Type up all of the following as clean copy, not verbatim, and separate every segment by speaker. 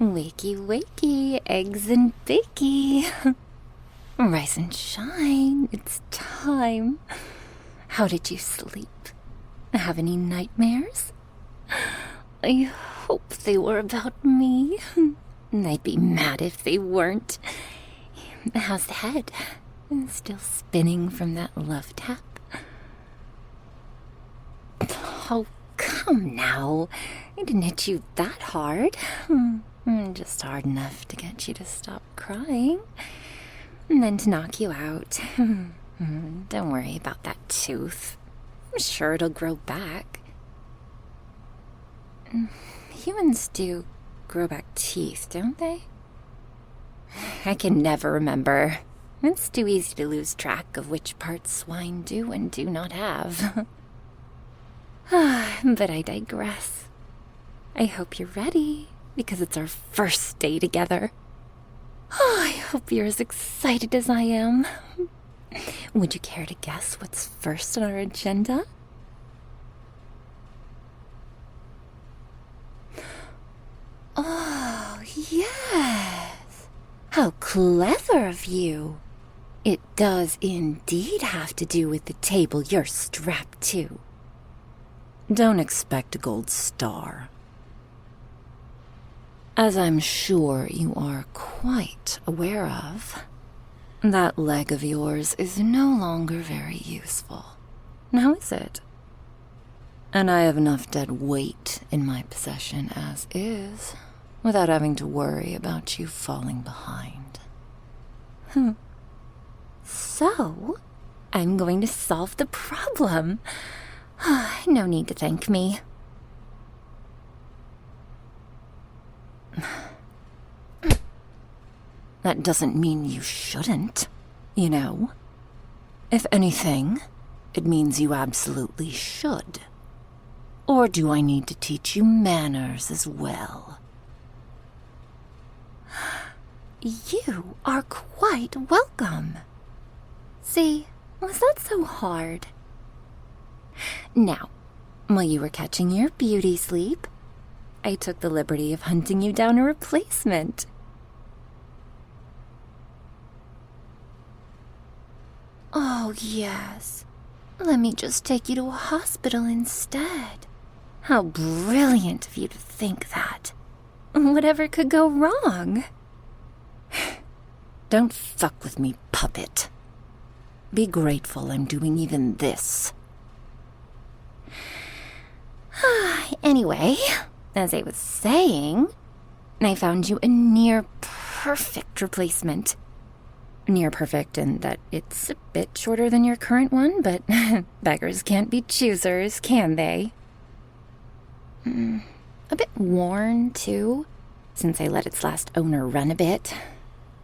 Speaker 1: Wakey, wakey, eggs and bakey. Rise and shine, it's time. How did you sleep? Have any nightmares? I hope they were about me. I'd be mad if they weren't. How's the head? Still spinning from that love tap? Oh, come now. I didn't hit you that hard. Just hard enough to get you to stop crying. And then to knock you out. Don't worry about that tooth. I'm sure it'll grow back. Humans do grow back teeth, don't they? I can never remember. It's too easy to lose track of which parts swine do and do not have. But I digress. I hope you're ready, because it's our first day together. I hope you're as excited as I am. Would you care to guess what's first on our agenda? Oh, yes. How clever of you. It does indeed have to do with the table you're strapped to. Don't expect a gold star. As I'm sure you are quite aware of, that leg of yours is no longer very useful. Now is it? And I have enough dead weight in my possession as is, without having to worry about you falling behind. So, I'm going to solve the problem. No need to thank me. That doesn't mean you shouldn't, you know. If anything, it means you absolutely should. Or do I need to teach you manners as well? You are quite welcome. See, was that so hard? Now, while you were catching your beauty sleep, I took the liberty of hunting you down a replacement. Oh, yes. Let me just take you to a hospital instead. How brilliant of you to think that. Whatever could go wrong? Don't fuck with me, puppet. Be grateful I'm doing even this. Anyway, as I was saying, I found you a near-perfect replacement. Near-perfect in that it's a bit shorter than your current one, but beggars can't be choosers, can they? A bit worn, too, since I let its last owner run a bit.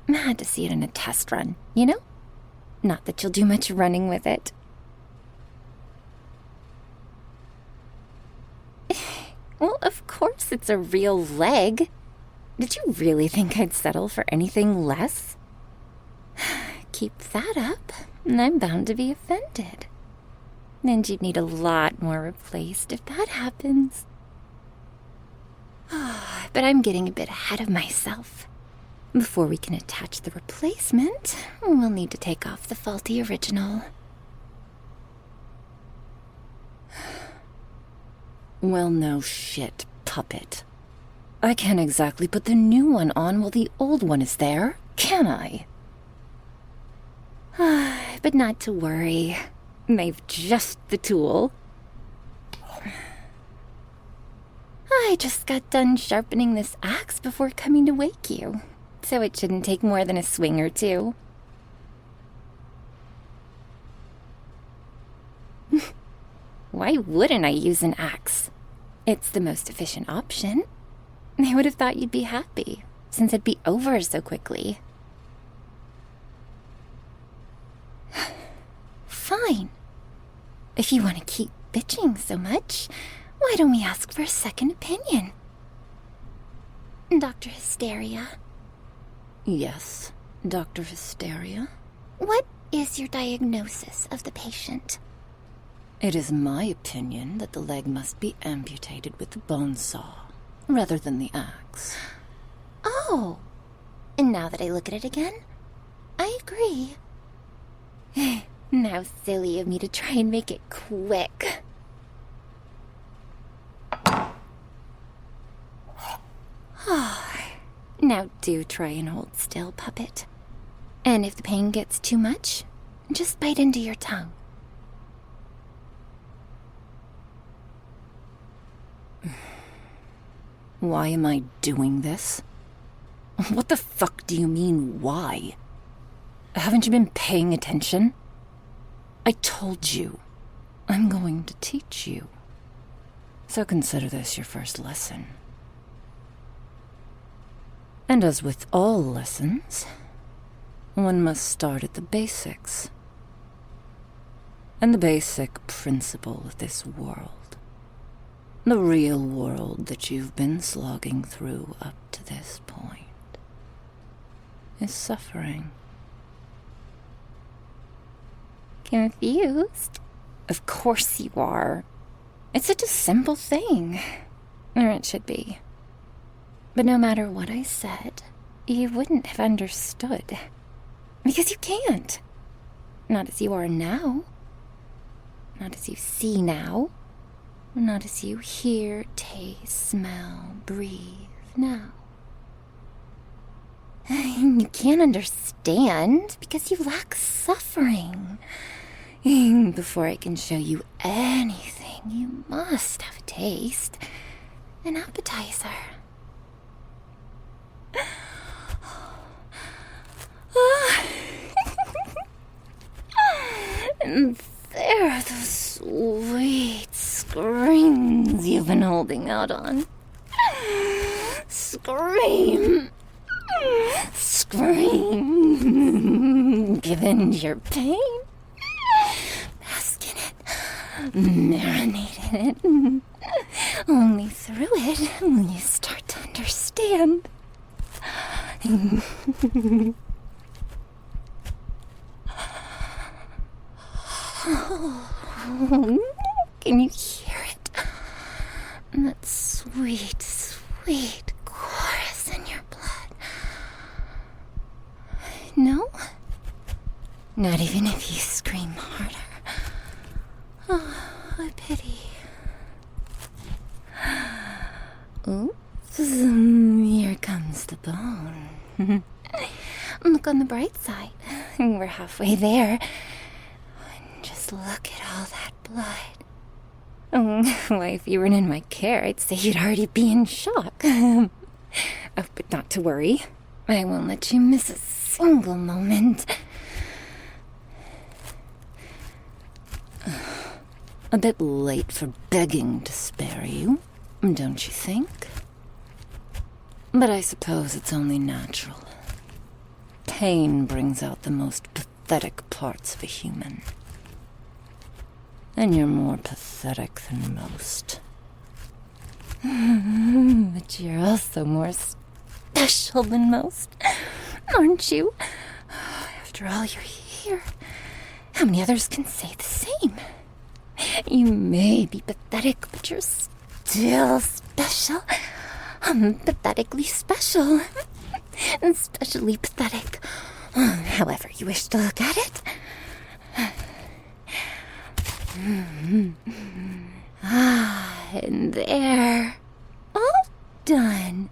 Speaker 1: I had to see it in a test run, you know? Not that you'll do much running with it. Well, of course it's a real leg. Did you really think I'd settle for anything less? Keep that up, and I'm bound to be offended. And you'd need a lot more replaced if that happens. But I'm getting a bit ahead of myself. Before we can attach the replacement, we'll need to take off the faulty original. Well, no shit, puppet. I can't exactly put the new one on while the old one is there, can I? But not to worry. I've just the tool. I just got done sharpening this axe before coming to wake you, so it shouldn't take more than a swing or two. Why wouldn't I use an axe? It's the most efficient option. I would have thought you'd be happy, since it'd be over so quickly. Fine. If you want to keep bitching so much, why don't we ask for a second opinion? Dr. Hysteria? Yes, Dr. Hysteria? What is your diagnosis of the patient? It is my opinion that the leg must be amputated with the bone saw, rather than the axe. Oh, and now that I look at it again, I agree. How silly of me to try and make it quick. Now do try and hold still, puppet. And if the pain gets too much, just bite into your tongue.
Speaker 2: Why am I doing this? What the fuck do you mean, why? Haven't you been paying attention? I told you, I'm going to teach you. So consider this your first lesson. And as with all lessons, one must start at the basics. And the basic principle of this world. The real world that you've been slogging through up to this point is suffering.
Speaker 1: Confused? Of course you are. It's such a simple thing. Or it should be. But no matter what I said, you wouldn't have understood. Because you can't. Not as you are now. Not as you see now. Not as you hear, taste, smell, breathe now. You can't understand because you lack suffering. Before I can show you anything, you must have a taste, an appetizer. And there are those sweet screams you've been holding out on. Scream! Scream! Give in to your pain. Bask in it. Marinate in it. Only through it will you start to understand. Can you hear it? That sweet, sweet chorus in your blood. No? Not even if you scream harder. Oh, I pity. Oops, here comes the bone. Look on the bright side. We're halfway there. Just look at all that blood. Why, if you weren't in my care, I'd say you'd already be in shock. Oh, but not to worry. I won't let you miss a single moment.
Speaker 2: A bit late for begging to spare you, don't you think? But I suppose it's only natural. Pain brings out the most pathetic parts of a human. And you're more pathetic than most.
Speaker 1: But you're also more special than most, aren't you? After all, you're here. How many others can say the same? You may be pathetic, but you're still special. Pathetically special. Especially pathetic. However you wish to look at it. And there. All done.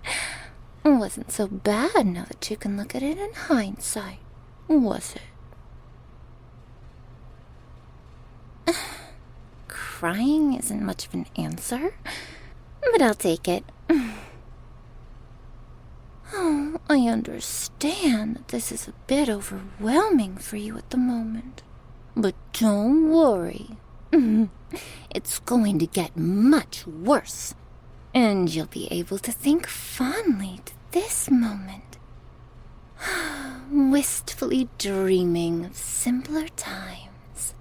Speaker 1: Wasn't so bad now that you can look at it in hindsight, was it? Crying isn't much of an answer, but I'll take it. Oh, I understand that this is a bit overwhelming for you at the moment. But don't worry. It's going to get much worse. And you'll be able to think fondly to this moment. Wistfully dreaming of simpler times.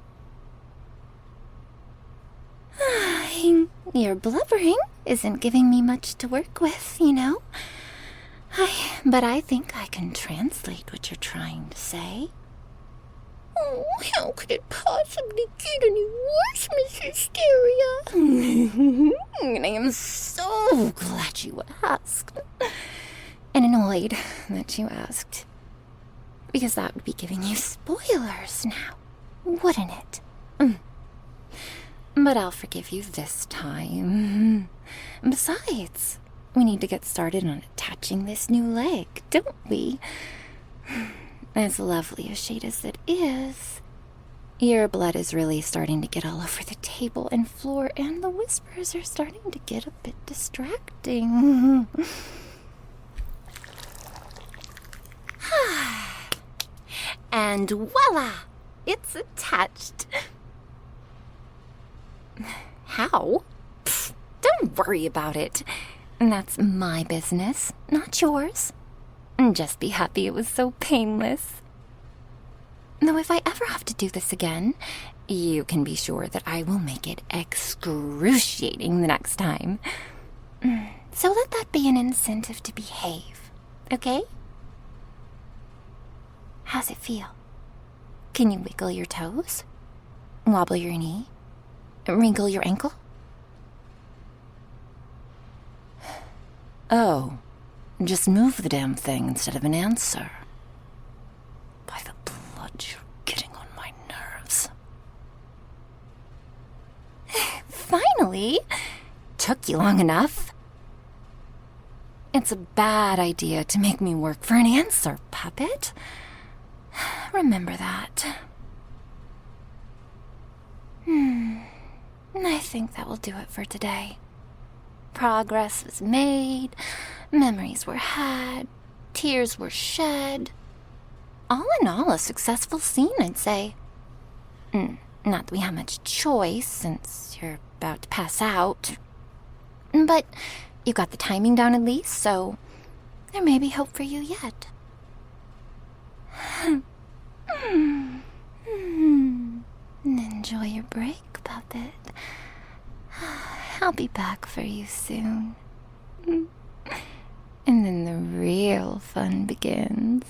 Speaker 1: Your blubbering isn't giving me much to work with, you know. But I think I can translate what you're trying to say. Oh, how could it possibly get any worse, Miss Hysteria? And I am so glad you asked. and annoyed that you asked. Because that would be giving you spoilers now, wouldn't it? But I'll forgive you this time. Besides, we need to get started on attaching this new leg, don't we? As lovely a shade as it is, your blood is really starting to get all over the table and floor, and the whispers are starting to get a bit distracting. And voila! It's attached. How? Pfft, don't worry about it. That's my business, not yours. Just be happy it was so painless. Though if I ever have to do this again, you can be sure that I will make it excruciating the next time. So let that be an incentive to behave, okay? How's it feel? Can you wiggle your toes? Wobble your knee? Wrinkle your ankle?
Speaker 2: Oh, just move the damn thing instead of an answer. By the blood, you're getting on my nerves.
Speaker 1: Finally! Took you long enough. It's a bad idea to make me work for an answer, puppet. Remember that. I think that will do it for today. Progress was made, memories were had, tears were shed. All in all, a successful scene, I'd say. Not that we have much choice, since you're about to pass out. But you got the timing down at least, so there may be hope for you yet. Enjoy your break, puppet. I'll be back for you soon. And then the real fun begins.